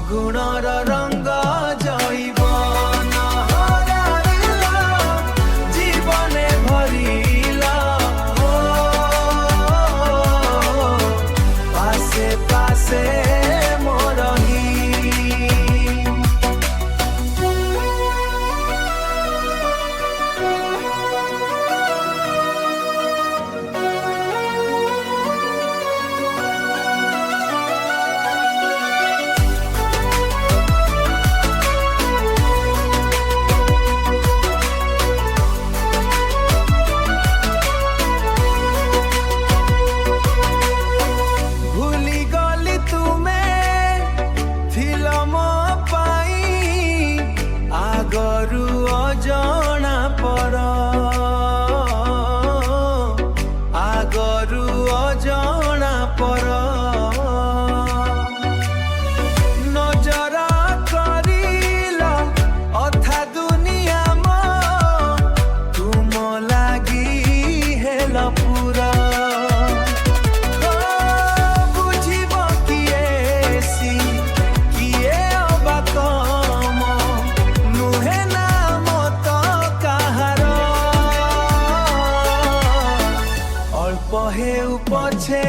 गुणर रंग जैवन हराइला जीवने भरिला हो पासे पासे मोरही जना पर आगरु अजना पर नजर करिला अथा दुनिया तुम लागी हेल पूरा बुझिब किए सी किए अबा कम नुहे ना पहे पछे